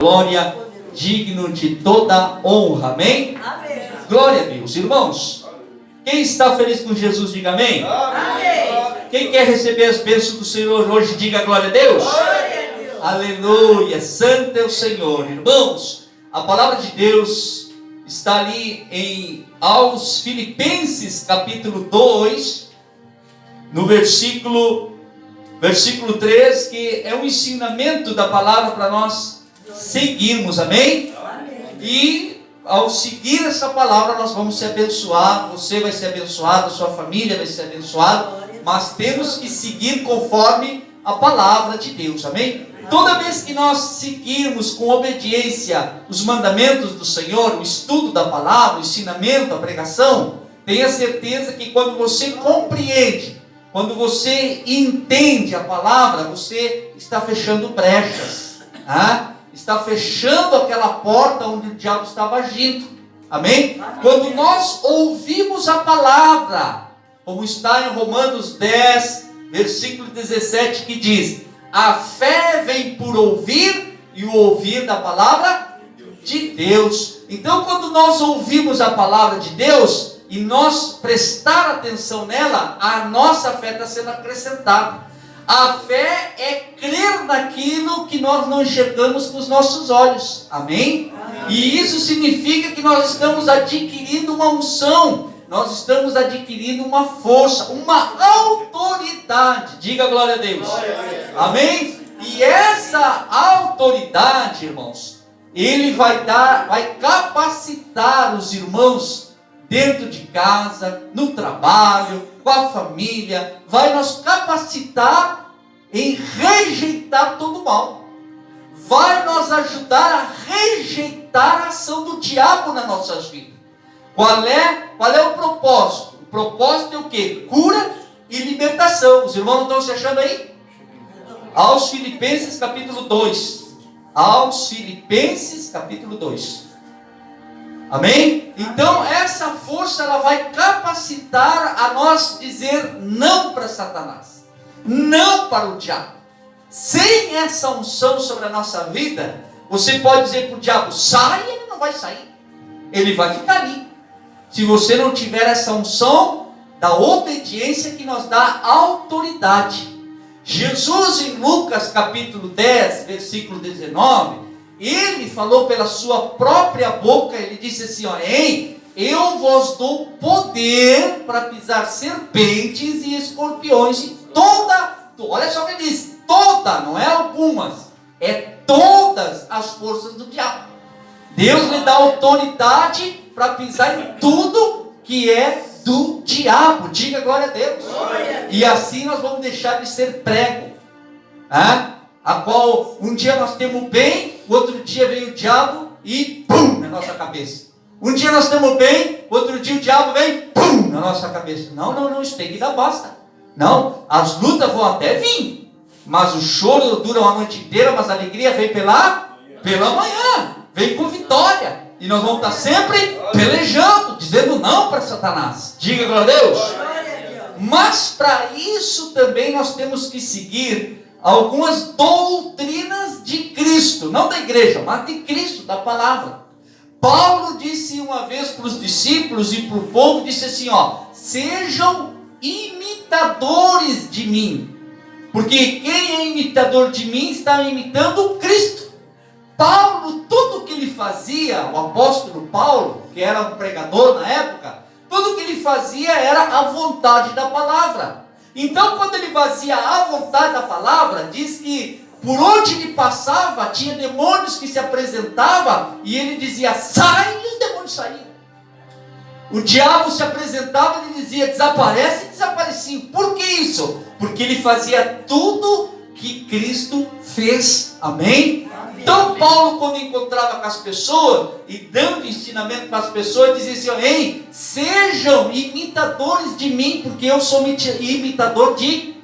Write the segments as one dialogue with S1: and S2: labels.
S1: glória, digno de toda honra, amém?
S2: Amém.
S1: Glória a Deus, irmãos. Quem está feliz com Jesus, diga amém.
S2: Amém.
S1: Quem quer receber as bênçãos do Senhor hoje, diga glória a Deus.
S2: Glória a Deus.
S1: Aleluia, santo é o Senhor. Irmãos, a palavra de Deus está ali aos Filipenses capítulo 2, no versículo 3, que é um ensinamento da palavra para nós seguirmos, amém? E ao seguir essa palavra nós vamos ser abençoados, você vai ser abençoado, a sua família vai ser abençoada, mas temos que seguir conforme a palavra de Deus, amém? Toda vez que nós seguirmos com obediência os mandamentos do Senhor, o estudo da palavra, o ensinamento, a pregação, tenha certeza que quando você compreende, quando você entende a palavra, você está fechando brechas, está fechando aquela porta onde o diabo estava agindo, amém? Quando nós ouvimos a palavra, como está em Romanos 10, versículo 17, que diz: a fé vem por ouvir, e o ouvir da palavra de Deus. Então, quando nós ouvimos a palavra de Deus e nós prestar atenção nela, a nossa fé está sendo acrescentada. A fé é crer naquilo que nós não enxergamos com os nossos olhos, amém? E isso significa que nós estamos adquirindo uma unção, nós estamos adquirindo uma força, uma autoridade. Diga glória a Deus. Amém? E essa autoridade, irmãos, ele vai capacitar os irmãos dentro de casa, no trabalho, com a família, vai nos capacitar em rejeitar todo o mal, vai nos ajudar a rejeitar a ação do diabo nas nossas vidas. Qual é o propósito? O propósito é o quê? Cura e libertação. Os irmãos não estão se achando aí? Aos Filipenses capítulo 2. Aos Filipenses capítulo 2. Amém? Então essa força ela vai capacitar a nós dizer não para Satanás, não para o diabo. Sem essa unção sobre a nossa vida, você pode dizer para o diabo: sai, ele não vai sair, ele vai ficar ali. Se você não tiver essa unção da obediência que nos dá autoridade. Jesus em Lucas capítulo 10, versículo 19, ele falou pela sua própria boca, ele disse assim: ei, eu vos dou poder para pisar serpentes e escorpiões e olha só o que ele diz, toda, não é algumas, é todas as forças do diabo. Deus lhe dá autoridade para pisar em tudo que é do diabo. Diga glória a Deus. E assim nós vamos deixar de ser prego, a qual um dia nós temos bem, o outro dia vem o diabo e pum, na nossa cabeça. Um dia nós temos bem, outro dia o diabo vem, pum, na nossa cabeça. Não, isso tem que dar basta. Não, as lutas vão até vir, mas o choro dura uma noite inteira, mas a alegria vem pela manhã, vem com vitória. E nós vamos estar sempre pelejando, dizendo não para Satanás. Diga glória a Deus. Mas para isso também nós temos que seguir algumas doutrinas de Cristo, não da igreja, mas de Cristo, da palavra. Paulo disse uma vez para os discípulos e para o povo, disse assim: sejam imitadores de mim, porque quem é imitador de mim está imitando Cristo. Paulo, tudo que ele fazia, o apóstolo Paulo, que era um pregador na época, tudo que ele fazia era a vontade da palavra. Então, quando ele fazia a vontade da palavra, diz que por onde ele passava, tinha demônios que se apresentavam, e ele dizia: sai, e os demônios saíam. O diabo se apresentava e ele dizia: desaparece, e desaparecia. Por que isso? Porque ele fazia tudo que Cristo fez. Amém? Então Paulo, quando encontrava com as pessoas e dando ensinamento para as pessoas, dizia assim: ei, sejam imitadores de mim, porque eu sou imitador de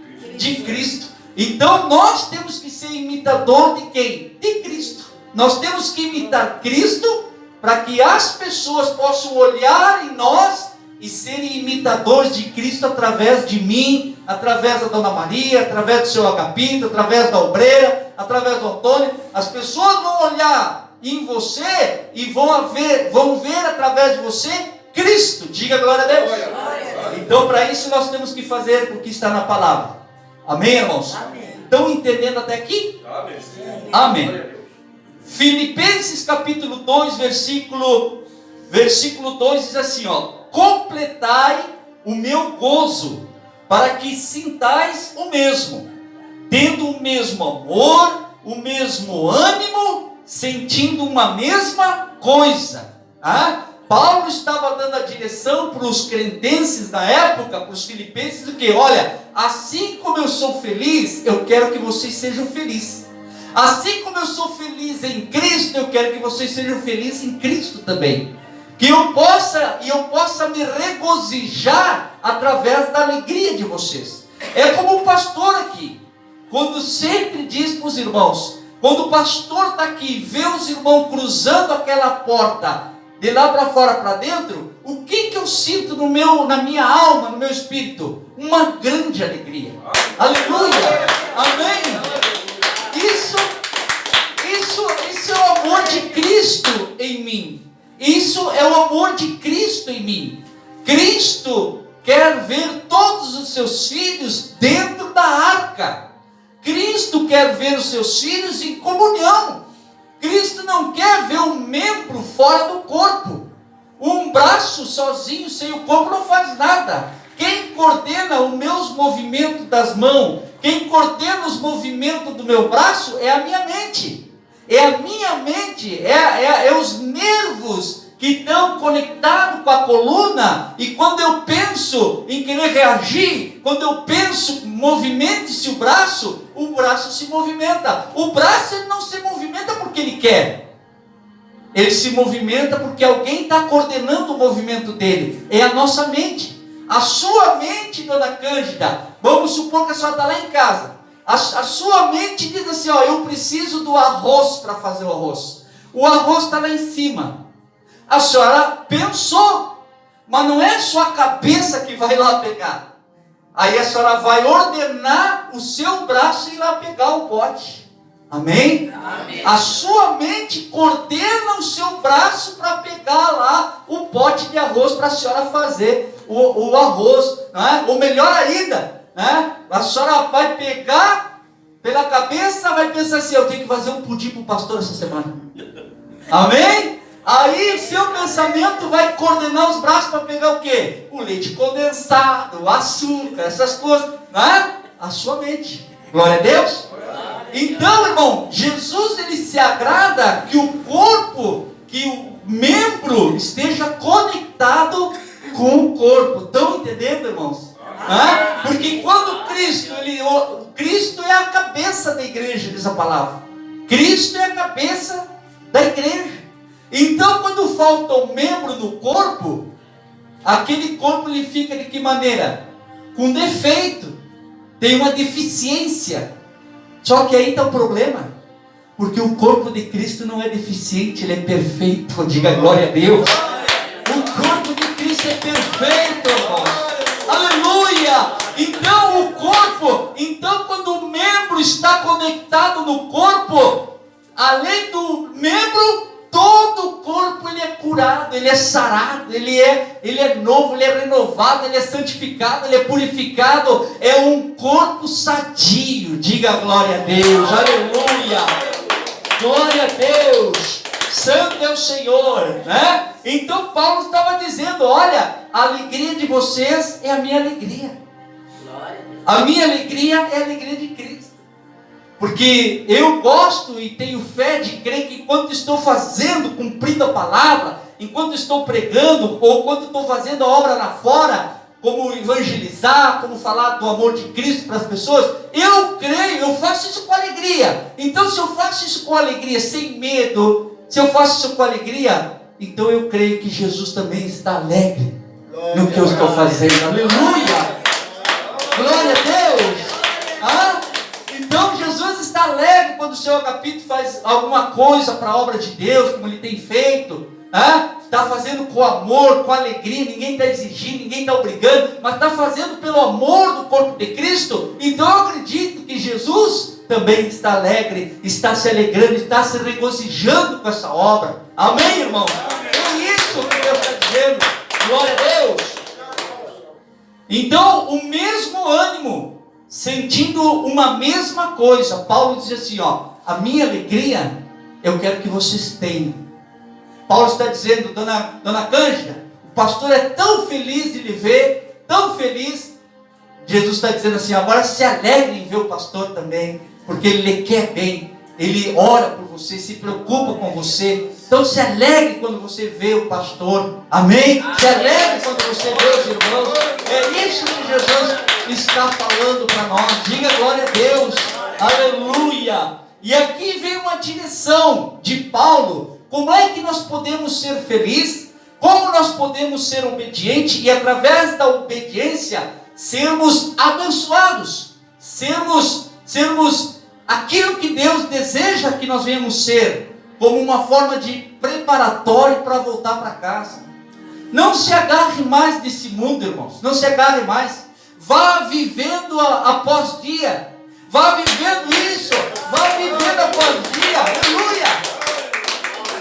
S1: Cristo. Então nós temos que ser imitador de quem? De Cristo. Nós temos que imitar Cristo para que as pessoas possam olhar em nós e serem imitadores de Cristo através de mim, através da Dona Maria, através do seu Agapito, através da obreira, através do Antônio. As pessoas vão olhar em você e vão ver através de você Cristo. Diga glória a Deus. Então, para isso nós temos que fazer o que está na palavra. Amém, irmãos?
S2: Amém.
S1: Estão entendendo até aqui?
S3: Amém.
S1: Amém. Filipenses capítulo 2, versículo 2 diz assim, ó: completai o meu gozo, para que sintais o mesmo, tendo o mesmo amor, o mesmo ânimo, sentindo uma mesma coisa. Paulo estava dando a direção para os cretenses da época, para os filipenses, do que? Olha, assim como eu sou feliz, eu quero que vocês sejam felizes. Assim como eu sou feliz em Cristo, eu quero que vocês sejam felizes em Cristo também. Que eu possa me regozijar através da alegria de vocês. É como o pastor aqui, quando sempre diz para os irmãos, quando o pastor está aqui e vê os irmãos cruzando aquela porta, de lá para fora para dentro, o que eu sinto na minha alma, no meu espírito? Uma grande alegria. Aleluia! Amém! Isso é o amor de Cristo em mim. Isso é o amor de Cristo em mim. Cristo quer ver todos os seus filhos dentro da arca. Cristo quer ver os seus filhos em comunhão. Cristo não quer ver um membro fora do corpo. Um braço sozinho, sem o corpo, não faz nada. Quem coordena os meus movimentos das mãos, quem coordena os movimentos do meu braço, é a minha mente. É a minha mente, é os nervos que estão conectados com a coluna. E quando eu penso em querer reagir, quando eu penso, movimente-se o braço se movimenta. O braço ele não se movimenta porque ele quer. Ele se movimenta porque alguém está coordenando o movimento dele. É a nossa mente. A sua mente, dona Cândida, vamos supor que a senhora está lá em casa. A sua mente diz assim, ó, eu preciso do arroz para fazer o arroz. O arroz está lá em cima. A senhora pensou, mas não é sua cabeça que vai lá pegar. Aí a senhora vai ordenar o seu braço ir lá pegar o pote. Amém?
S2: Amém.
S1: A sua mente coordena o seu braço para pegar lá o pote de arroz para a senhora fazer o arroz. Né? Ou melhor ainda, né? A senhora vai pegar pela cabeça, vai pensar assim, eu tenho que fazer um pudim para o pastor essa semana. Amém? Aí o seu pensamento vai coordenar os braços para pegar o quê? O leite condensado, o açúcar, essas coisas. Né? A sua mente. Glória a Deus. Então, irmão, Jesus ele se agrada que o corpo, que o membro esteja conectado com o corpo. Estão entendendo, irmãos? Porque quando Cristo é a cabeça da igreja, diz a palavra. Cristo é a cabeça da igreja. Então, quando falta um membro no corpo, aquele corpo ele fica de que maneira? Com defeito, tem uma deficiência. Só que aí está o problema, porque o corpo de Cristo não é deficiente, ele é perfeito. Diga glória a Deus. O corpo de Cristo é perfeito, irmãos. Aleluia! Então quando o membro está conectado no corpo, além do membro, todo o corpo ele é curado, ele é sarado, ele é novo, ele é renovado, ele é santificado, ele é purificado. É um corpo sadio. Diga glória a Deus, aleluia, glória a Deus, santo é o Senhor, né? Então Paulo estava dizendo, olha, a alegria de vocês é a minha alegria. A minha alegria é a alegria de Cristo. Porque eu gosto e tenho fé de crer que enquanto estou fazendo, cumprindo a palavra, enquanto estou pregando, ou quando estou fazendo a obra lá fora, como evangelizar, como falar do amor de Cristo para as pessoas, eu creio, eu faço isso com alegria. Então se eu faço isso com alegria, sem medo, se eu faço isso com alegria, então eu creio que Jesus também está alegre no que eu estou fazendo. Aleluia! Glória a Deus! Então Jesus está alegre quando o seu Agapito faz alguma coisa para a obra de Deus, como ele tem feito. Está fazendo com amor, com alegria, ninguém está exigindo, ninguém está obrigando, mas está fazendo pelo amor do corpo de Cristo, então eu acredito que Jesus também está alegre, está se alegrando, está se regozijando com essa obra. Amém, irmão? É isso que Deus está dizendo. Glória a Deus. Então, o mesmo ânimo, sentindo uma mesma coisa, Paulo diz assim, a minha alegria, eu quero que vocês tenham. Paulo está dizendo, dona Cândida, o pastor é tão feliz de lhe ver, tão feliz. Jesus está dizendo assim, agora se alegre em ver o pastor também, porque ele lhe quer bem, ele ora por você, se preocupa com você. Então se alegre quando você vê o pastor, amém? Se alegre quando você vê os irmãos. É isso que Jesus está falando para nós. Diga glória a Deus, aleluia. E aqui vem uma direção de Paulo. Como é que nós podemos ser felizes? Como nós podemos ser obedientes e através da obediência sermos abençoados? Sermos aquilo que Deus deseja que nós venhamos ser, como uma forma de preparatório para voltar para casa. Não se agarre mais desse mundo, irmãos. Não se agarre mais. Vá vivendo após dia. Vá vivendo isso. Vá vivendo após dia. Aleluia.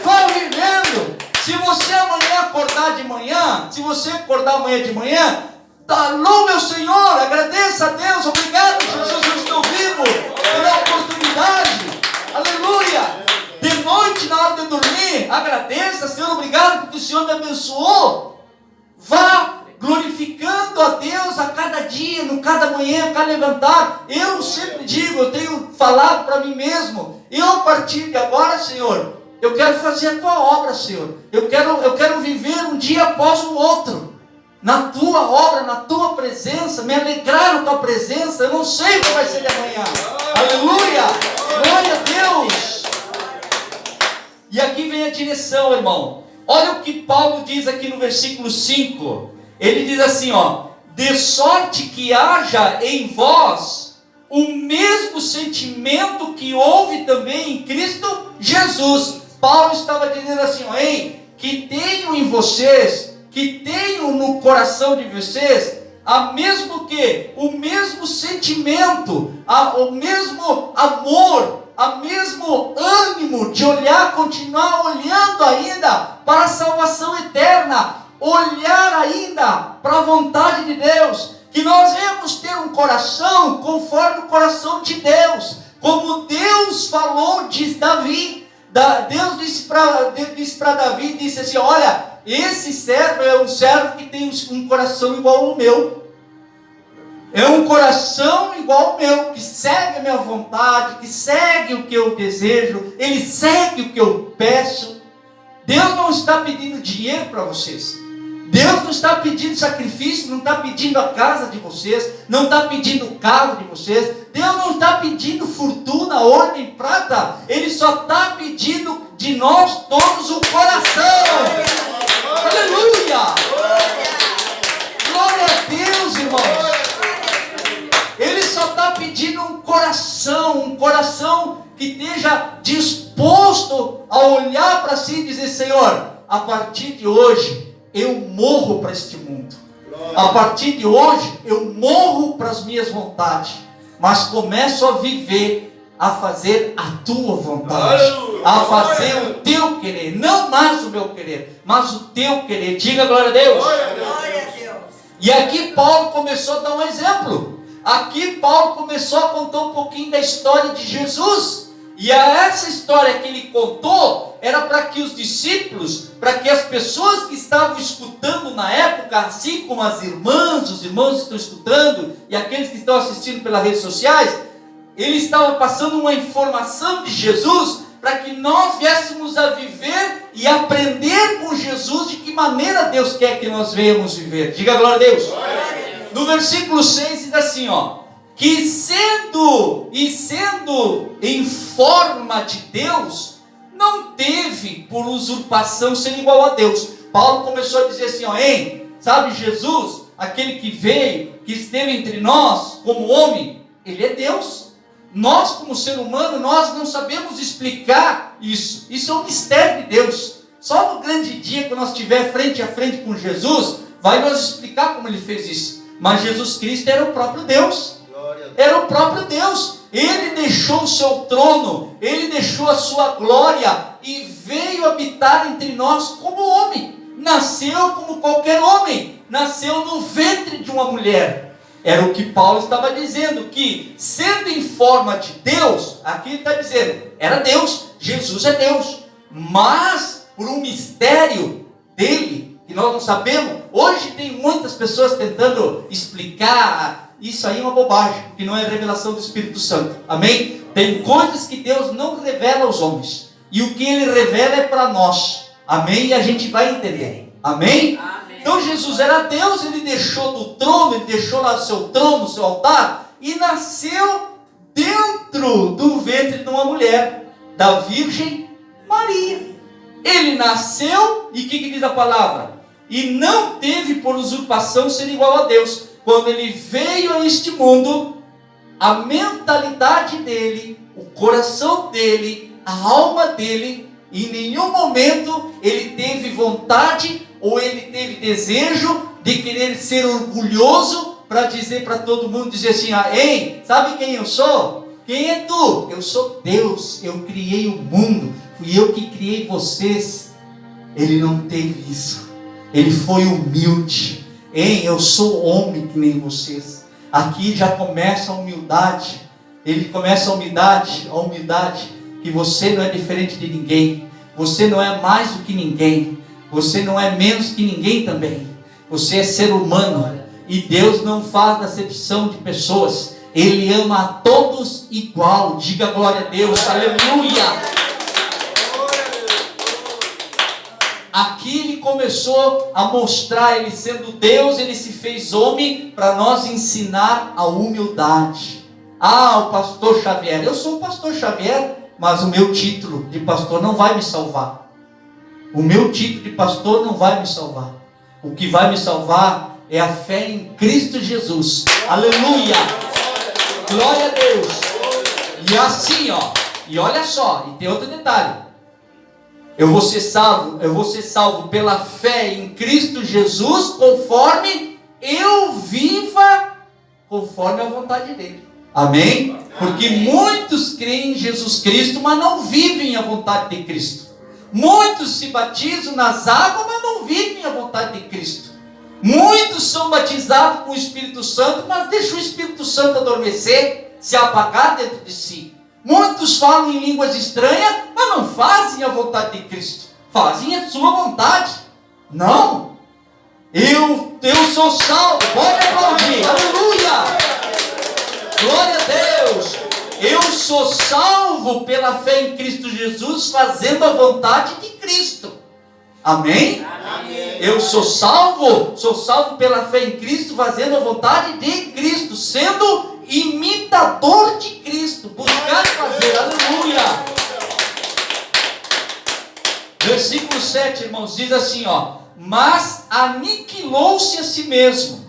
S1: Vá vivendo. Se você amanhã acordar de manhã, se você acordar amanhã de manhã, louve ao Senhor, agradeça a Deus, obrigado Jesus, eu estou vivo, pela oportunidade, aleluia. De noite, na hora de dormir, agradeça, Senhor, obrigado porque o Senhor me abençoou. Vá glorificando a Deus a cada dia, no cada manhã, a cada levantar. Eu sempre digo, eu tenho falado para mim mesmo, eu a partir de agora, Senhor, eu quero fazer a tua obra, Senhor. Eu quero viver um dia após o outro. Na tua obra, na tua presença. Me alegrar na tua presença. Eu não sei o que vai ser de amanhã. Aleluia. Glória a Deus. E aqui vem a direção, irmão. Olha o que Paulo diz aqui no versículo 5. Ele diz assim, de sorte que haja em vós o mesmo sentimento que houve também em Cristo Jesus. Paulo estava dizendo assim, que tenham em vocês, que tenham no coração de vocês, o mesmo sentimento, o mesmo amor, o mesmo ânimo de continuar olhando ainda para a salvação eterna, olhar ainda para a vontade de Deus, que nós devemos ter um coração conforme o coração de Deus, como Deus falou, diz Davi. Deus disse para Davi, disse assim, olha, esse servo é um servo que tem um coração igual ao meu. É um coração igual ao meu, que segue a minha vontade, que segue o que eu desejo, ele segue o que eu peço. Deus não está pedindo dinheiro para vocês. Deus não está pedindo sacrifício, não está pedindo a casa de vocês, não está pedindo o carro de vocês. Deus não está pedindo fortuna, ouro nem prata. Ele só está pedindo de nós todos o coração. Aleluia! Glória a Deus, irmãos. Ele só está pedindo um coração que esteja disposto a olhar para si e dizer, Senhor, a partir de hoje eu morro para este mundo. A partir de hoje eu morro para as minhas vontades, mas começo a viver, a fazer a tua vontade, a fazer o teu querer, não mais o meu querer, mas o teu querer. Diga glória a Deus. E aqui Paulo começou a dar um exemplo. Aqui Paulo começou a contar um pouquinho da história de Jesus. E essa história que ele contou era para que os discípulos, para que as pessoas que estavam escutando na época, assim como as irmãs, os irmãos estão escutando, e aqueles que estão assistindo pelas redes sociais, ele estava passando uma informação de Jesus, para que nós viéssemos a viver e aprender com Jesus de que maneira Deus quer que nós venhamos viver. Diga glória a Deus. No versículo 6 diz assim, que sendo em forma de Deus, não teve por usurpação ser igual a Deus. Paulo começou a dizer assim, sabe Jesus, aquele que veio, que esteve entre nós como homem, ele é Deus. Nós como ser humano, nós não sabemos explicar isso. Isso é um mistério de Deus. Só no grande dia, quando nós estiver frente a frente com Jesus, vai nos explicar como ele fez isso. Mas Jesus Cristo era o próprio Deus. Era o próprio Deus. Ele deixou o seu trono, ele deixou a sua glória e veio habitar entre nós como homem. Nasceu como qualquer homem, nasceu no ventre de uma mulher. Era o que Paulo estava dizendo, que sendo em forma de Deus, aqui ele está dizendo, era Deus, Jesus é Deus, mas por um mistério dele, que nós não sabemos. Hoje tem muitas pessoas tentando explicar, isso aí é uma bobagem, que não é revelação do Espírito Santo, amém? Tem coisas que Deus não revela aos homens, e o que ele revela é para nós, amém? E a gente vai entender, amém? Então Jesus era Deus, ele deixou do trono, ele deixou lá o seu trono, o seu altar, e nasceu dentro do ventre de uma mulher, da Virgem Maria. Ele nasceu, e o que diz a palavra? E não teve por usurpação ser igual a Deus. Quando ele veio a este mundo, a mentalidade dele, o coração dele, a alma dele, em nenhum momento ele teve vontade ou ele teve desejo de querer ser orgulhoso para dizer para todo mundo, dizer assim, ei, sabe quem eu sou? Quem é tu? Eu sou Deus, eu criei o mundo, fui eu que criei vocês. Ele não teve isso, ele foi humilde. Ei, eu sou homem que nem vocês. Aqui já começa a humildade, ele começa a humildade, que você não é diferente de ninguém, você não é mais do que ninguém, você não é menos que ninguém também, você é ser humano, e Deus não faz acepção de pessoas, ele ama a todos igual. Diga glória a Deus, aleluia. Aqui ele começou a mostrar, ele sendo Deus, ele se fez homem para nós ensinar a humildade. O pastor Xavier, eu sou o pastor Xavier, mas o meu título de pastor não vai me salvar. O meu título de pastor não vai me salvar. O que vai me salvar é a fé em Cristo Jesus. Aleluia! Glória a Deus! E assim, e olha só, e tem outro detalhe. Eu vou ser salvo pela fé em Cristo Jesus, conforme eu viva conforme a vontade dele. Amém? Porque muitos creem em Jesus Cristo, mas não vivem a vontade de Cristo. Muitos se batizam nas águas, mas não vivem a vontade de Cristo. Muitos são batizados com o Espírito Santo, mas deixam o Espírito Santo adormecer, se apagar dentro de si. Muitos falam em línguas estranhas, mas não fazem a vontade de Cristo. Fazem a sua vontade. Não. Eu sou salvo. Pode aplaudir. Aleluia. Glória a Deus. Eu sou salvo pela fé em Cristo Jesus, fazendo a vontade de Cristo. Amém? Amém. Eu sou salvo pela fé em Cristo, fazendo a vontade de Cristo, sendo imitador de Cristo, buscar fazer, aleluia. Versículo 7, irmãos, diz assim, mas aniquilou-se a si mesmo,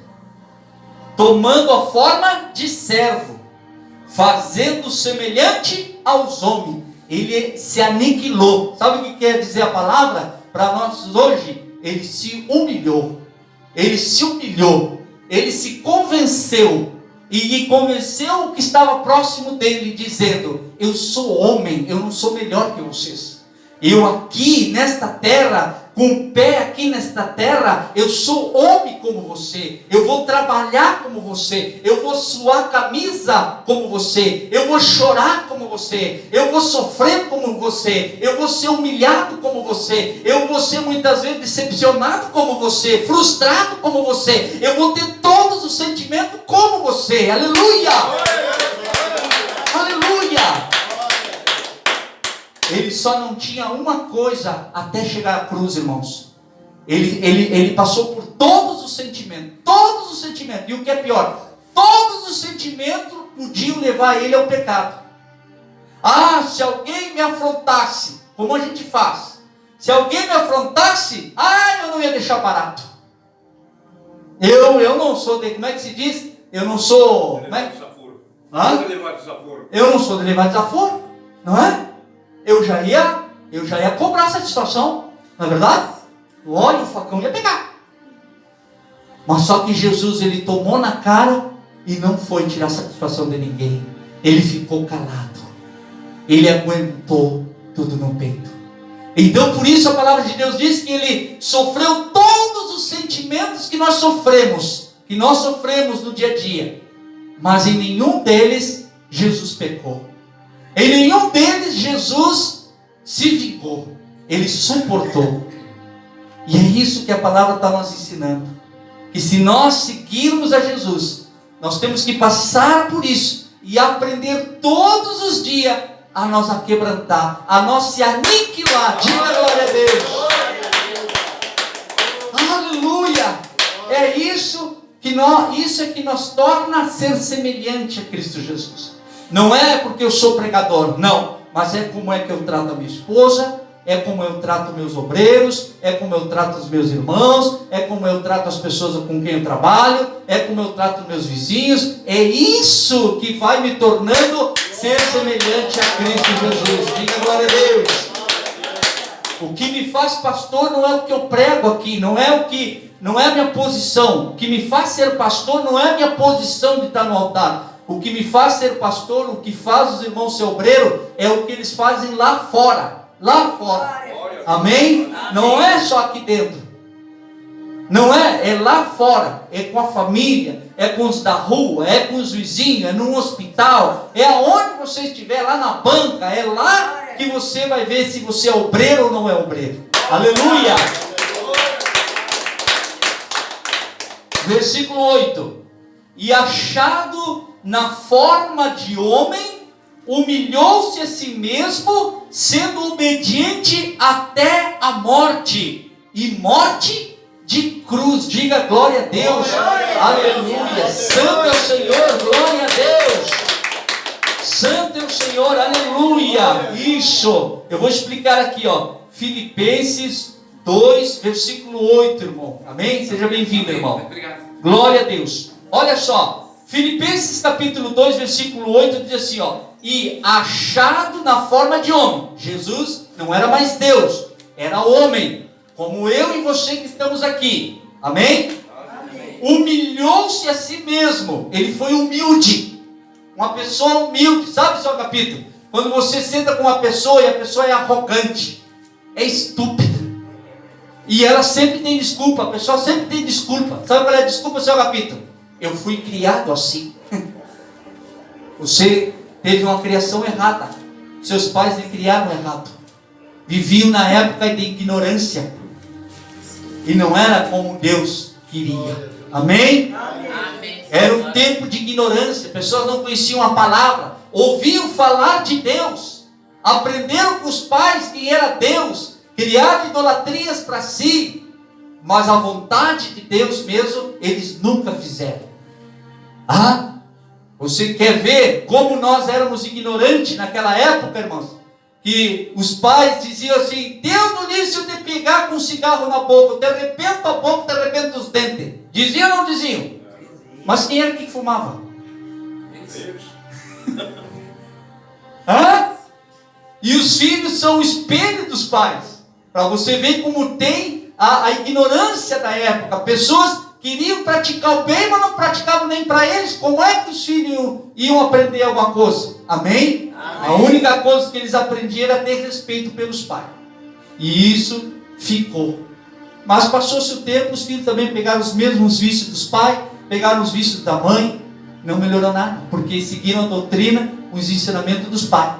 S1: tomando a forma de servo, fazendo semelhante aos homens. Ele se aniquilou. Sabe o que quer dizer a palavra para nós hoje? Ele se humilhou, ele se convenceu, e convenceu o que estava próximo dele, dizendo, eu sou homem, eu não sou melhor que vocês. Eu aqui nesta terra, com o pé aqui nesta terra, eu sou homem como você. Eu vou trabalhar como você. Eu vou suar camisa como você. Eu vou chorar como você. Eu vou sofrer como você. Eu vou ser humilhado como você. Eu vou ser muitas vezes decepcionado como você. Frustrado como você. Eu vou ter todos os sentimentos como você. Aleluia! Aleluia! Ele só não tinha uma coisa até chegar à cruz, irmãos. Ele passou por todos os sentimentos. E o que é pior, todos os sentimentos podiam levar ele ao pecado. Se alguém me afrontasse, como a gente faz, se alguém me afrontasse, eu não ia deixar barato. Eu não sou de, como é que se diz? Eu não sou... Eu não sou de levar desaforo, não é? Eu já ia cobrar satisfação. Não é verdade? O óleo, o facão ia pegar. Mas só que Jesus, ele tomou na cara e não foi tirar satisfação de ninguém. Ele ficou calado. Ele aguentou tudo no peito. Então por isso a palavra de Deus diz que ele sofreu todos os sentimentos que nós sofremos no dia a dia. Mas em nenhum deles Jesus pecou. Em nenhum deles Jesus se vingou. Ele suportou. E é isso que a palavra está nos ensinando. Que se nós seguirmos a Jesus, nós temos que passar por isso e aprender todos os dias a nos aquebrantar, a nós se aniquilar. Diga glória a Deus. Aleluia. É isso que nos torna a ser semelhante a Cristo Jesus. Não é porque eu sou pregador, não. Mas é como é que eu trato a minha esposa, é como eu trato meus obreiros, é como eu trato os meus irmãos, é como eu trato as pessoas com quem eu trabalho, é como eu trato meus vizinhos. É isso que vai me tornando ser semelhante a Cristo Jesus. Diga glória a Deus. O que me faz pastor não é o que eu prego aqui, não é a minha posição. O que me faz ser pastor não é a minha posição de estar no altar. O que me faz ser pastor, o que faz os irmãos ser obreiro, é o que eles fazem lá fora. Lá fora. Amém? Não é só aqui dentro. Não é, é lá fora. É com a família, é com os da rua, é com os vizinhos, é no hospital, é aonde você estiver, lá na banca, é lá que você vai ver se você é obreiro ou não é obreiro. Aleluia! Versículo 8. E achado na forma de homem, humilhou-se a si mesmo, sendo obediente até a morte, e morte de cruz. Diga glória a Deus. Aleluia. Santo é o Senhor, glória a Deus. Santo é o Senhor, aleluia. Isso, eu vou explicar aqui, Filipenses 2, versículo 8, irmão. Amém? Seja bem-vindo, irmão.
S3: Obrigado.
S1: Glória a Deus. Olha só, Filipenses capítulo 2, versículo 8, diz assim, e achado na forma de homem. Jesus não era mais Deus, era homem, como eu e você que estamos aqui. Amém? Amém. Humilhou-se a si mesmo. Ele foi humilde. Uma pessoa humilde. Sabe, seu capítulo? Quando você senta com uma pessoa e a pessoa é arrogante, é estúpida, e ela sempre tem desculpa. A pessoa sempre tem desculpa. Sabe qual é a desculpa, seu capítulo? Eu fui criado assim. Você teve uma criação errada. Seus pais lhe criaram errado. Viviam na época de ignorância. E não era como Deus queria. Amém?
S3: Amém.
S1: Era um tempo de ignorância. Pessoas não conheciam a palavra. Ouviam falar de Deus. Aprenderam com os pais quem era Deus. Criaram idolatrias para si. Mas a vontade de Deus mesmo, eles nunca fizeram. Você quer ver como nós éramos ignorantes naquela época, irmãos? Que os pais diziam assim: Deus não disse de pegar com um cigarro na boca, te arrebenta a boca, te arrebenta os dentes. Diziam ou não diziam? Mas quem era que fumava? E os filhos são o espelho dos pais. Para você ver como tem a ignorância da época. Pessoas queriam praticar o bem, mas não praticavam nem para eles. Como é que os filhos iam aprender alguma coisa? Amém? Amém. A única coisa que eles aprendiam era ter respeito pelos pais. E isso ficou. Mas passou-se o tempo, os filhos também pegaram os mesmos vícios dos pais, pegaram os vícios da mãe, não melhorou nada, porque seguiram a doutrina, os ensinamentos dos pais.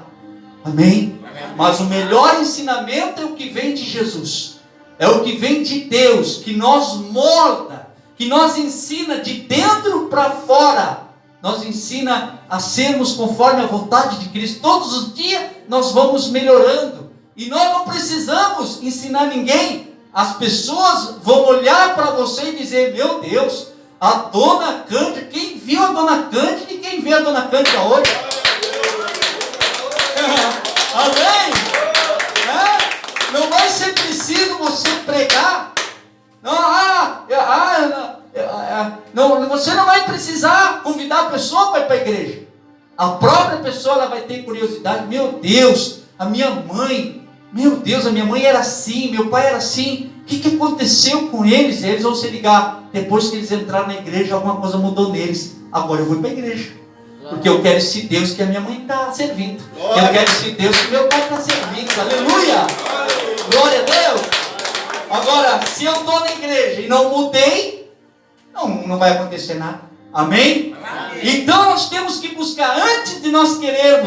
S1: Amém? Amém? Mas o melhor ensinamento é o que vem de Jesus. É o que vem de Deus, que nos molda, que nos ensina de dentro para fora. Nos ensina a sermos conforme a vontade de Cristo. Todos os dias nós vamos melhorando. E nós não precisamos ensinar ninguém. As pessoas vão olhar para você e dizer: meu Deus, a Dona Cândida, quem viu a Dona Cândida e quem vê a Dona Cândida hoje? Amém? Não vai ser preciso você pregar. Não, você não vai precisar convidar a pessoa para ir para a igreja. A própria pessoa ela vai ter curiosidade. Meu Deus, a minha mãe Meu Deus, a minha mãe era assim, meu pai era assim. O que aconteceu com eles? E eles vão se ligar. Depois que eles entraram na igreja, alguma coisa mudou neles. Agora eu vou para a igreja. Porque eu quero esse Deus que a minha mãe está servindo. Eu quero esse Deus que meu pai está servindo. Aleluia! Glória a Deus! Agora, se eu estou na igreja e não mudei, não vai acontecer nada. Amém? Amém? Então nós temos que buscar, antes de nós querer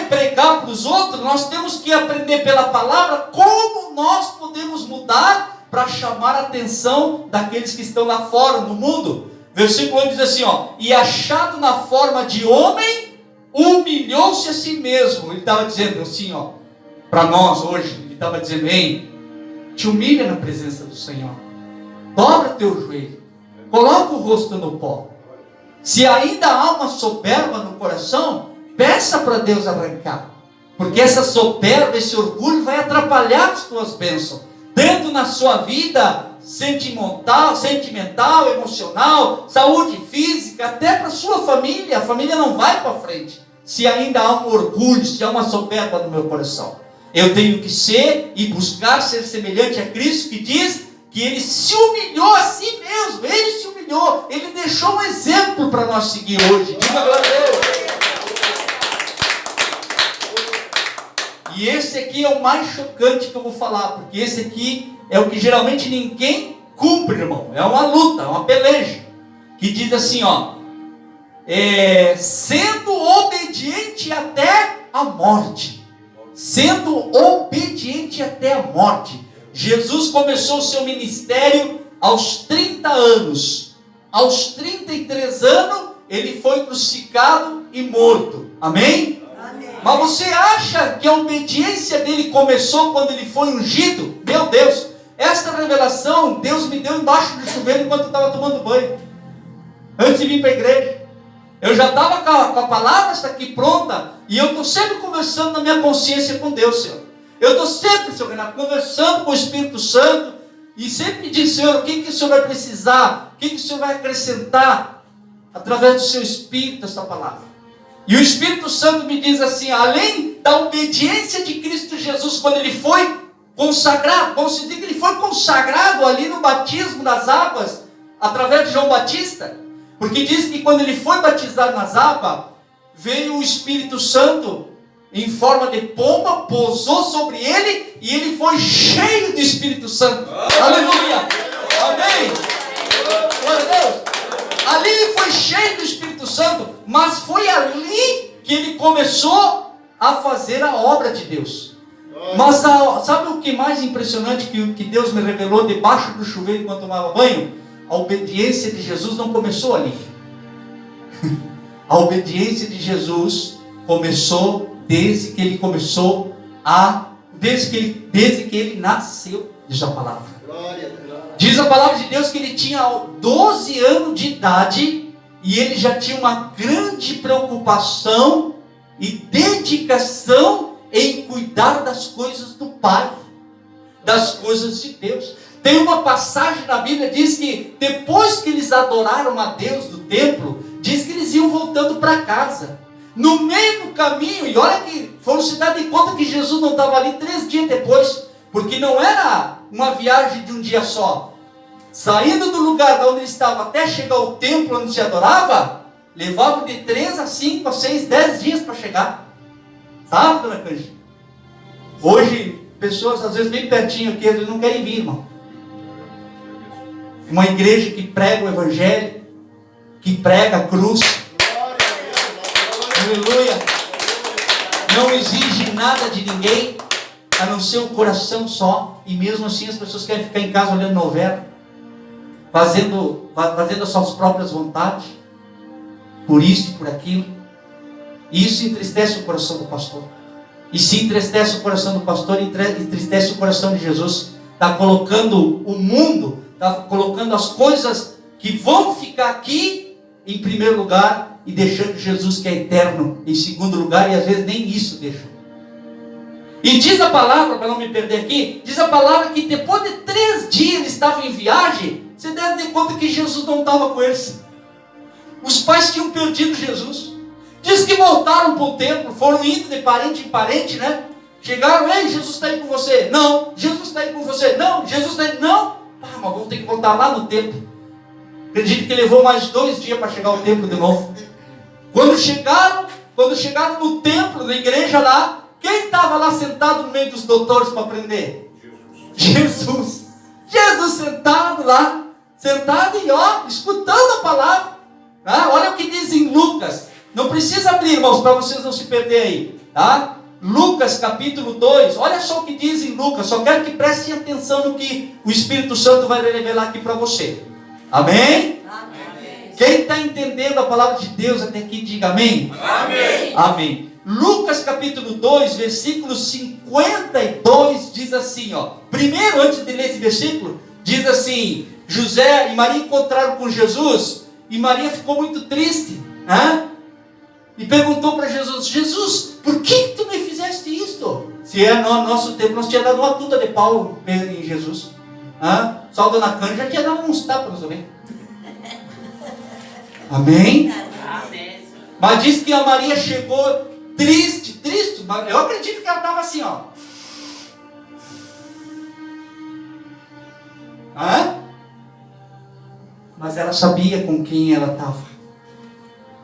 S1: pregar para os outros, nós temos que aprender pela palavra como nós podemos mudar para chamar a atenção daqueles que estão lá fora no mundo. Versículo 1 diz assim, e achado na forma de homem, humilhou-se a si mesmo. Ele estava dizendo assim, para nós hoje, ele estava dizendo, ei, te humilha na presença do Senhor, dobra teu joelho, coloca o rosto no pó. Se ainda há uma soberba no coração, peça para Deus arrancar, porque essa soberba, esse orgulho vai atrapalhar as tuas bênçãos, tanto na sua vida sentimental, emocional, saúde física, até para a sua família. A família não vai para frente se ainda há um orgulho, se há uma soberba no meu coração. Eu tenho que ser e buscar ser semelhante a Cristo, que diz que Ele se humilhou a si mesmo. Ele se humilhou, Ele deixou um exemplo para nós seguir hoje. Diga glória a Deus. E esse aqui é o mais chocante que eu vou falar, porque esse aqui é o que geralmente ninguém cumpre, irmão. É uma luta, é uma peleja. Que diz assim, sendo obediente até a morte. Sendo obediente até a morte. Jesus começou o seu ministério aos 30 anos. Aos 33 anos, ele foi crucificado e morto. Amém? Mas você acha que a obediência dele começou quando ele foi ungido? Meu Deus, esta revelação Deus me deu embaixo do chuveiro enquanto eu estava tomando banho, antes de vir para a igreja. Eu já estava com a palavra está aqui pronta, e eu estou sempre conversando na minha consciência com Deus, Senhor. Eu estou sempre, Senhor Renato, conversando com o Espírito Santo, e sempre diz, Senhor, o que o Senhor vai precisar, o que o Senhor vai acrescentar, através do seu Espírito, essa palavra. E o Espírito Santo me diz assim, além da obediência de Cristo Jesus, quando ele foi consagrado, vamos dizer que ele foi consagrado ali no batismo das águas, através de João Batista, porque diz que quando ele foi batizado nas águas, veio o Espírito Santo em forma de pomba, pousou sobre ele, e ele foi cheio do Espírito Santo. Aleluia! Amém! Glória a Deus! Ali ele foi cheio do Espírito Santo, mas foi ali que ele começou a fazer a obra de Deus. Mas sabe o que mais impressionante que Deus me revelou debaixo do chuveiro enquanto tomava banho? A obediência de Jesus não começou ali. A obediência de Jesus começou desde que ele desde que ele nasceu, diz a palavra. Diz a palavra de Deus que ele tinha 12 anos de idade e ele já tinha uma grande preocupação e dedicação em cuidar das coisas do Pai, das coisas de Deus. Tem uma passagem na Bíblia que diz que depois que eles adoraram a Deus no templo, diz que eles iam voltando para casa. No meio do caminho, e olha que foram se dar de conta que Jesus não estava ali 3 dias depois, porque não era uma viagem de um dia só. Saindo do lugar onde ele estava até chegar ao templo onde se adorava, levava de 3 a 5 a 6, 10 dias para chegar. Sabe, dona Cândia? Hoje, pessoas às vezes bem pertinho aqui, às vezes não querem vir, irmão. Uma igreja que prega o Evangelho, que prega a cruz. Aleluia. Não exige nada de ninguém, a não ser o coração só. E mesmo assim as pessoas querem ficar em casa olhando novela, fazendo as suas próprias vontades, por isso e por aquilo. E isso entristece o coração do pastor. E se entristece o coração do pastor, entristece o coração de Jesus. Está colocando o mundo, está colocando as coisas que vão ficar aqui em primeiro lugar, e deixando Jesus, que é eterno, em segundo lugar, e às vezes nem isso deixa. E diz a palavra, para não me perder aqui, diz a palavra que depois de 3 dias eles estavam em viagem. Você deve ter conta que Jesus não estava com eles. Os pais tinham perdido Jesus. Diz que voltaram para o templo, foram indo de parente em parente, né? Chegaram, ei, Jesus está aí com você. Não, Jesus está aí com você. Não, Jesus está aí. Não. Ah, mas vamos ter que voltar lá no templo. Acredito que levou mais 2 dias para chegar ao templo de novo. Quando chegaram no templo, na igreja lá, quem estava lá sentado no meio dos doutores para aprender? Jesus. Jesus sentado lá, sentado e escutando a palavra. Ah, olha o que diz em Lucas. Não precisa abrir, irmãos, para vocês não se perderem aí. Tá? Lucas capítulo 2. Olha só o que diz em Lucas. Só quero que prestem atenção no que o Espírito Santo vai revelar aqui para você. Amém?
S2: Amém.
S1: Quem está entendendo a palavra de Deus até aqui, diga amém.
S2: Amém.
S1: Amém. Lucas capítulo 2, versículo 52 diz assim, primeiro, antes de ler esse versículo, diz assim: José e Maria encontraram com Jesus, e Maria ficou muito triste, e perguntou para Jesus: Jesus, por que tu me fizeste isto? Se é no nosso tempo, nós tínhamos dado uma tuta de pau em Jesus. Só a dona Cândida já tinha dado uns tapas, não sabia? Amém?
S2: Amém.
S1: Mas diz que a Maria chegou triste. Eu acredito que ela estava assim, Mas ela sabia com quem ela estava.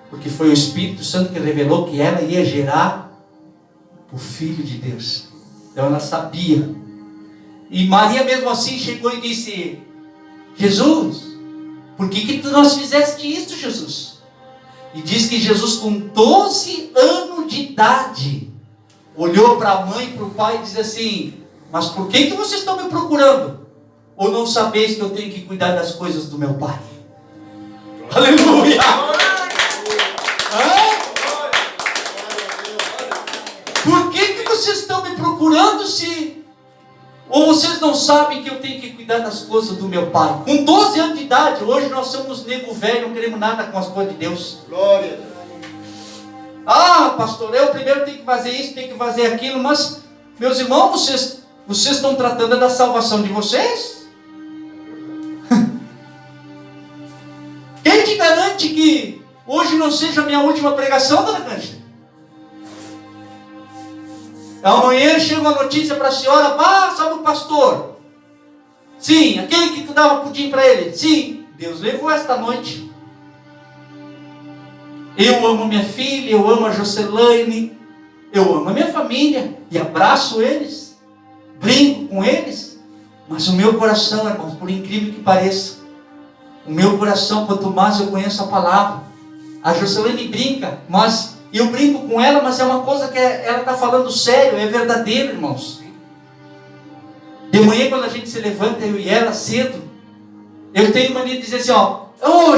S1: Porque foi o Espírito Santo que revelou que ela ia gerar o Filho de Deus. Então ela sabia. E Maria mesmo assim chegou e disse: Jesus, por que tu nos fizeste isto, Jesus? E diz que Jesus, com 12 anos de idade, olhou para a mãe e para o pai e disse assim: mas por que vocês estão me procurando? Ou não sabeis que eu tenho que cuidar das coisas do meu pai? Aleluia! Por que vocês estão me procurando se... Ou vocês não sabem que eu tenho que cuidar das coisas do meu pai? Com 12 anos de idade, hoje nós somos nego velho, não queremos nada com as coisas de Deus.
S3: Glória.
S1: Pastor, eu primeiro tenho que fazer isso, tenho que fazer aquilo, mas, meus irmãos, vocês estão tratando da salvação de vocês? Quem te garante que hoje não seja a minha última pregação, dona Cândida? Amanhã chega uma notícia para a senhora: sabe o pastor? Sim, aquele que tu dava pudim para ele. Sim, Deus levou esta noite. Eu amo minha filha, eu amo a Jocelaine, eu amo a minha família, e abraço eles, brinco com eles, mas o meu coração, irmãos, por incrível que pareça, o meu coração, quanto mais eu conheço a palavra, a Jocelaine brinca, mas eu brinco com ela, mas é uma coisa que ela está falando sério, é verdadeiro, irmãos. De manhã, quando a gente se levanta, eu e ela, cedo, eu tenho mania de dizer assim,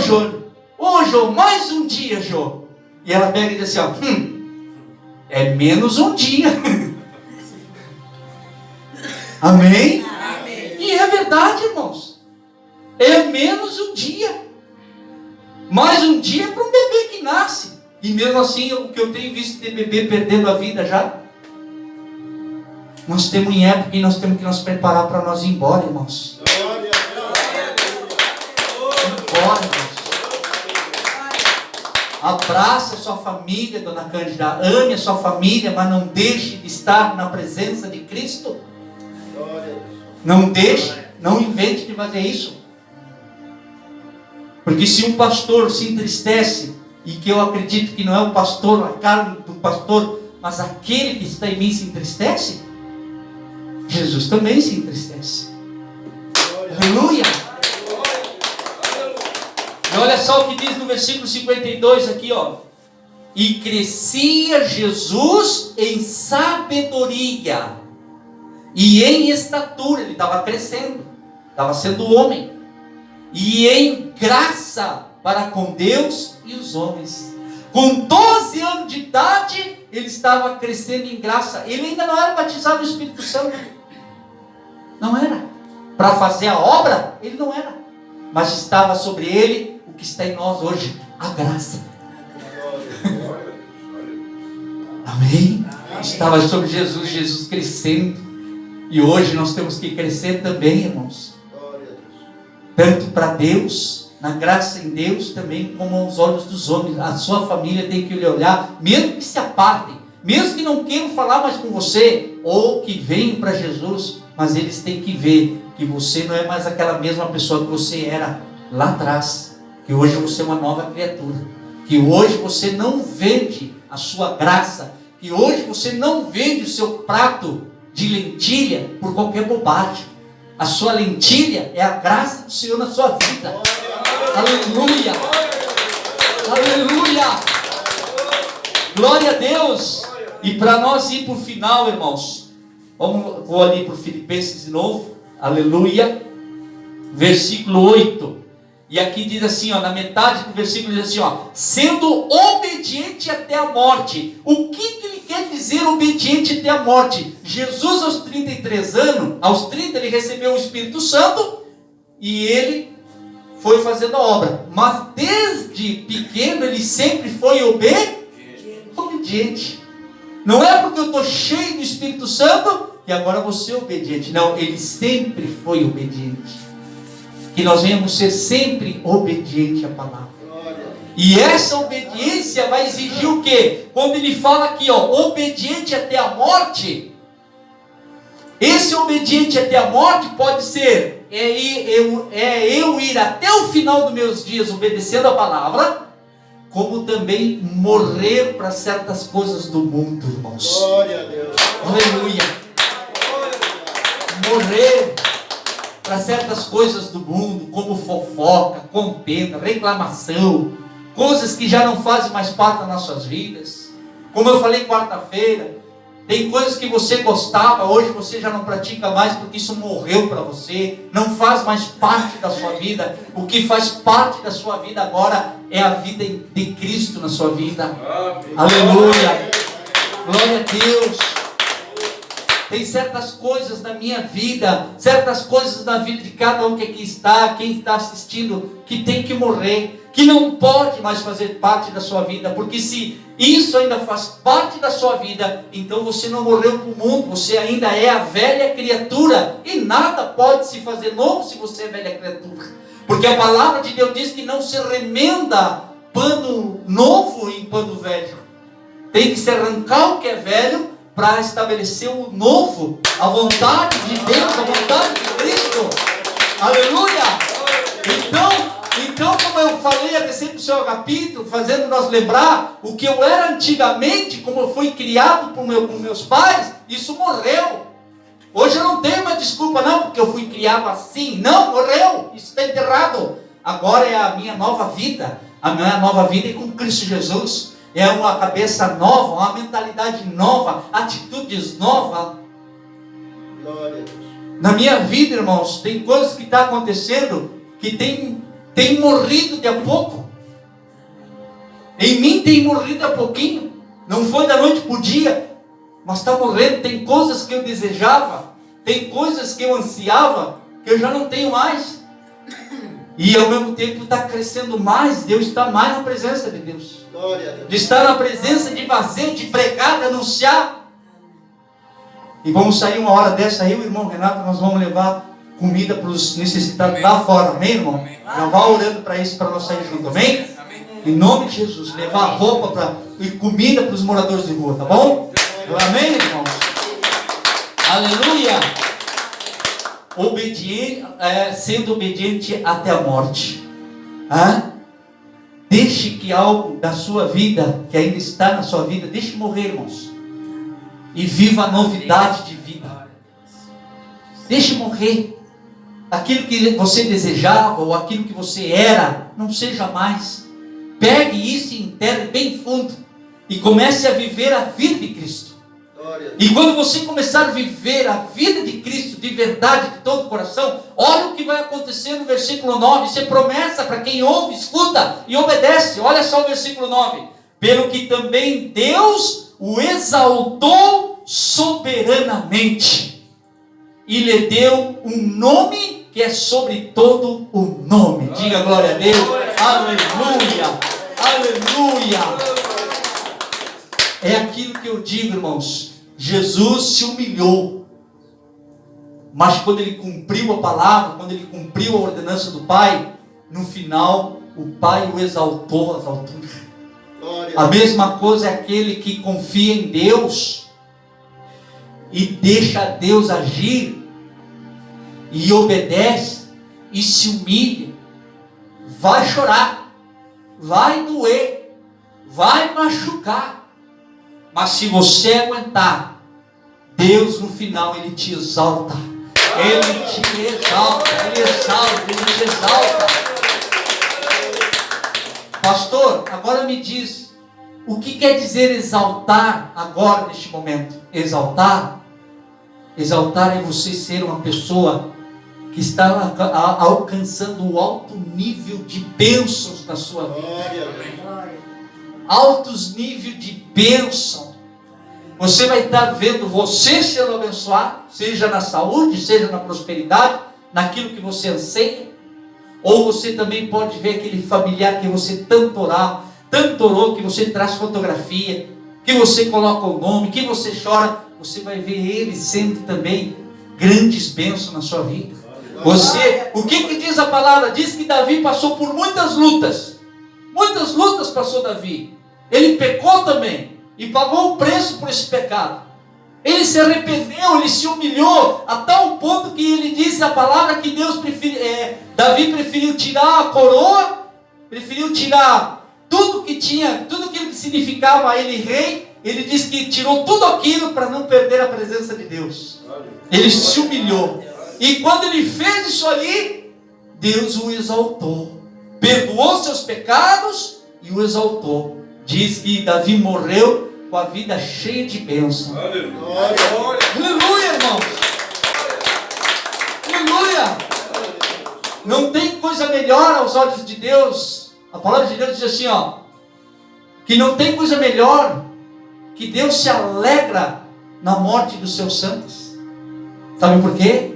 S1: Jô, mais um dia, Jô. E ela pega e diz assim, é menos um dia. Amém?
S2: Amém.
S1: E é verdade, irmãos. É menos um dia. Mais um dia para um bebê que nasce. E mesmo assim, o que eu tenho visto de bebê perdendo a vida já. Nós temos em época e nós temos que nos preparar para nós ir embora, irmãos.
S3: Glória.
S1: Embora, irmãos. Abraça a sua família, dona Cândida. Ame a sua família, mas não deixe de estar na presença de Cristo.
S3: Glória.
S1: Não deixe, não invente de fazer isso. Porque se um pastor se entristece, e que eu acredito que não é o pastor, a carne do pastor, mas aquele que está em mim se entristece, Jesus também se entristece. Aleluia! E olha só o que diz no versículo 52 aqui, e crescia Jesus em sabedoria e em estatura. Ele estava crescendo, estava sendo homem, e em graça para com Deus e os homens. Com 12 anos de idade, ele estava crescendo em graça. Ele ainda não era batizado no Espírito Santo. Não era. Para fazer a obra, ele não era. Mas estava sobre ele o que está em nós hoje, a graça. Amém? Estava sobre Jesus crescendo. E hoje nós temos que crescer também, irmãos. Tanto para Deus, na graça em Deus, também como aos olhos dos homens. A sua família tem que lhe olhar, mesmo que se apartem, mesmo que não queiram falar mais com você, ou que venham para Jesus, mas eles têm que ver que você não é mais aquela mesma pessoa que você era lá atrás, que hoje você é uma nova criatura, que hoje você não vende a sua graça, que hoje você não vende o seu prato de lentilha por qualquer bobagem. A sua lentilha é a graça do Senhor na sua vida. Aleluia! Aleluia! Glória a Deus! E para nós ir para o final, irmãos, vou ali para o Filipenses de novo. Aleluia! Versículo 8. E aqui diz assim, ó, na metade do versículo diz assim, ó, sendo obediente até a morte. O que ele quer dizer obediente até a morte? Jesus aos 33 anos, aos 30 ele recebeu o Espírito Santo e ele foi fazendo a obra. Mas desde pequeno ele sempre foi obediente. Não é porque eu estou cheio do Espírito Santo que agora vou ser obediente. Não, ele sempre foi obediente. Que nós venhamos ser sempre obedientes à palavra. E essa obediência vai exigir o quê? Quando ele fala aqui, ó, obediente até a morte, esse obediente até a morte pode ser eu ir até o final dos meus dias obedecendo a palavra, como também morrer para certas coisas do mundo, irmãos.
S3: Glória a Deus.
S1: Aleluia. Morrer para certas coisas do mundo, como fofoca, contenda, reclamação, coisas que já não fazem mais parte das nossas vidas. Como eu falei quarta-feira, tem coisas que você gostava, hoje você já não pratica mais, porque isso morreu para você, não faz mais parte da sua vida. O que faz parte da sua vida agora é a vida de Cristo na sua vida. Amém. Aleluia, glória a Deus. Tem certas coisas na minha vida, certas coisas na vida de cada um que aqui está, quem está assistindo, que tem que morrer, que não pode mais fazer parte da sua vida, porque se isso ainda faz parte da sua vida, então você não morreu para o mundo, você ainda é a velha criatura, e nada pode se fazer novo se você é velha criatura, porque a palavra de Deus diz que não se remenda pano novo em pano velho, tem que se arrancar o que é velho, para estabelecer o novo, a vontade de Deus, a vontade de Cristo. Aleluia! Então como eu falei a respeito do seu Agapito, fazendo nós lembrar o que eu era antigamente, como eu fui criado por meus pais, isso morreu. Hoje eu não tenho uma desculpa não, porque eu fui criado assim. Não, morreu, isso está enterrado. Agora é a minha nova vida. A minha nova vida é com Cristo Jesus. É uma cabeça nova, uma mentalidade nova, atitudes novas.
S3: Glória a Deus.
S1: Na minha vida, irmãos, tem coisas que estão acontecendo que tem morrido de a pouco. Em mim tem morrido de a pouquinho. Não foi da noite para o dia, mas está morrendo. Tem coisas que eu desejava, tem coisas que eu ansiava, que eu já não tenho mais. E ao mesmo tempo está crescendo mais. Deus está mais na presença de Deus.
S3: Glória a Deus.
S1: De estar na presença, de fazer, de pregar, de anunciar. E vamos sair uma hora dessa aí, o irmão Renato, nós vamos levar comida para os necessitados lá fora, amém, irmão? Amém. Já vá orando para isso, para nós sair junto, amém? Amém? Em nome de Jesus, levar roupa e comida para os moradores de rua, tá bom? Amém, irmãos? Aleluia! Sendo obediente até a morte. Deixe que algo da sua vida, que ainda está na sua vida, deixe morrer, irmãos. E viva a novidade de vida. Deixe morrer. Aquilo que você desejava, ou aquilo que você era, não seja mais. Pegue isso e enterre bem fundo. E comece a viver a vida de Cristo. E quando você começar a viver a vida de Cristo de verdade, de todo o coração, olha o que vai acontecer no versículo 9. Isso é promessa para quem ouve, escuta e obedece. Olha só o versículo 9. Pelo que também Deus o exaltou soberanamente e lhe deu um nome que é sobre todo o nome. Diga glória a Deus. Aleluia. Aleluia. É aquilo que eu digo, irmãos. Jesus se humilhou, mas quando ele cumpriu a palavra, quando ele cumpriu a ordenança do Pai, no final o Pai o exaltou às alturas. A mesma coisa é aquele que confia em Deus e deixa Deus agir, e obedece, e se humilha, vai chorar, vai doer, vai machucar, mas se você aguentar, Deus no final Ele te exalta, Ele te exalta, Ele exalta, Ele te exalta. Pastor, agora me diz, o que quer dizer exaltar agora neste momento? Exaltar é você ser uma pessoa que está alcançando o alto nível de bênçãos na sua vida. Altos níveis de bênção. Você vai estar vendo você sendo abençoado, seja na saúde, seja na prosperidade, naquilo que você anseia. Ou você também pode ver aquele familiar que você tanto orou, que você traz fotografia, que você coloca o nome, que você chora. Você vai ver ele sendo também grandes bênçãos na sua vida. O que diz a palavra? Diz que Davi passou por muitas lutas. Muitas lutas passou Davi. Ele pecou também e pagou o preço por esse pecado. Ele se arrependeu, ele se humilhou a tal ponto que ele disse a palavra que Davi preferiu tirar a coroa, preferiu tirar tudo que tinha, tudo aquilo que significava a ele rei. Ele disse que tirou tudo aquilo para não perder a presença de Deus. Ele se humilhou. E quando ele fez isso ali, Deus o exaltou. Perdoou seus pecados e o exaltou. Diz que Davi morreu com a vida cheia de bênção. Aleluia, irmãos. Aleluia. Não tem coisa melhor aos olhos de Deus. A palavra de Deus diz assim, que não tem coisa melhor que Deus se alegra na morte dos seus santos. Sabe por quê?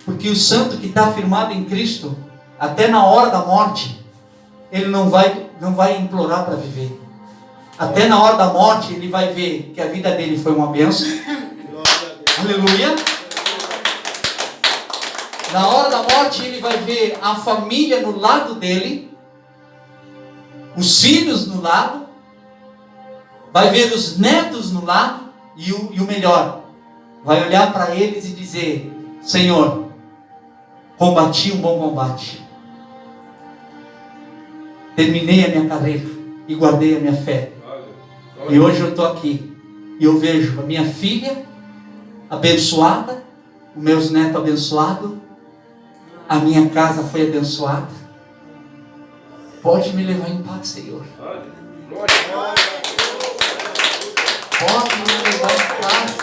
S1: Porque o santo que está firmado em Cristo, até na hora da morte, ele não vai implorar para viver. Até na hora da morte, ele vai ver que a vida dele foi uma bênção. Aleluia. Na hora da morte, ele vai ver a família no lado dele, os filhos no lado, vai ver os netos no lado, e o melhor, vai olhar para eles e dizer: Senhor, combati um bom combate, terminei a minha carreira e guardei a minha fé. E hoje eu estou aqui e eu vejo a minha filha abençoada, os meus netos abençoados, a minha casa foi abençoada. Pode me levar em paz, Senhor. Pode me levar em paz.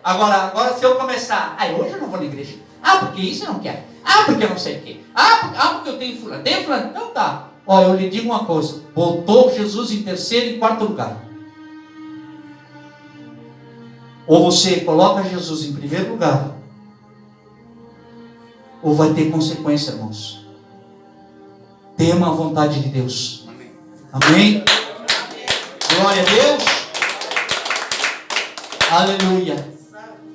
S1: Agora se eu começar, hoje eu não vou na igreja. Porque isso eu não quero. Porque eu não sei o quê. Porque eu tenho fulano. Então tá. Eu lhe digo uma coisa. Botou Jesus em terceiro e quarto lugar. Ou você coloca Jesus em primeiro lugar, ou vai ter consequência, irmãos. Tema a vontade de Deus. Amém? Glória a Deus. Aleluia.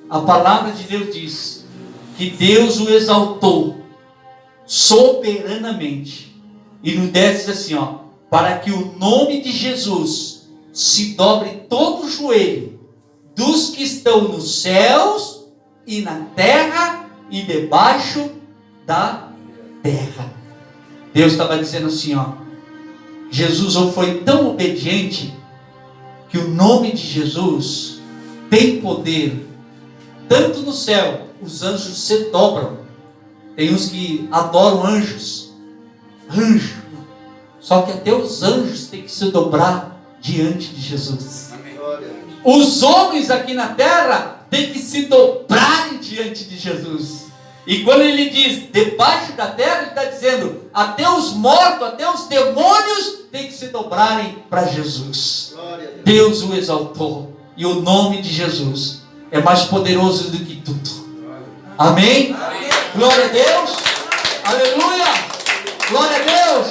S1: A palavra de Deus diz que Deus o exaltou soberanamente. E no 10 diz assim, para que o nome de Jesus se dobre todo o joelho dos que estão nos céus e na terra e debaixo da terra. Deus estava dizendo assim, Jesus foi tão obediente que o nome de Jesus tem poder, tanto no céu, os anjos se dobram. Tem uns que adoram anjo, só que até os anjos têm que se dobrar diante de Jesus. Amém. Os homens aqui na terra têm que se dobrarem diante de Jesus. E quando ele diz debaixo da terra, ele está dizendo até os mortos, até os demônios têm que se dobrarem para Jesus. Deus o exaltou e o nome de Jesus é mais poderoso do que tudo. Amém? Amém. Glória a Deus. Aleluia. Glória a Deus.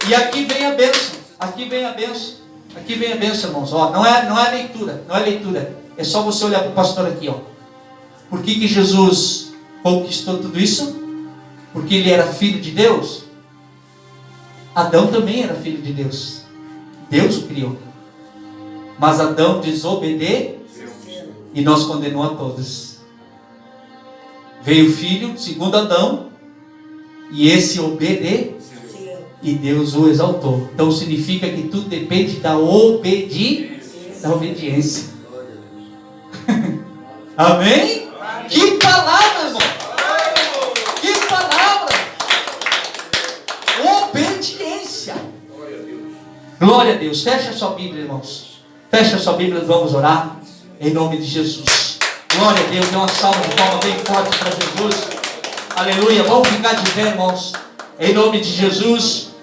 S1: E aqui vem a bênção. Aqui vem a bênção. Aqui vem a bênção, irmãos. Não é leitura. Não é leitura. É só você olhar para o pastor aqui. Por que Jesus conquistou tudo isso? Porque ele era filho de Deus. Adão também era filho de Deus. Deus o criou. Mas Adão desobedeceu. e nós condenou a todos. Veio o filho, segundo Adão, e esse obedeceu, e Deus o exaltou. Então significa que tudo depende da obediência. Amém? Que palavra, irmão! Que palavra! Obediência. Glória a Deus. Fecha a sua Bíblia, irmãos. Fecha a sua Bíblia, vamos orar em nome de Jesus. Glória a Deus. Dê uma salva de palmas bem forte para Jesus. Aleluia. Vamos ficar de pé, irmãos. Em nome de Jesus.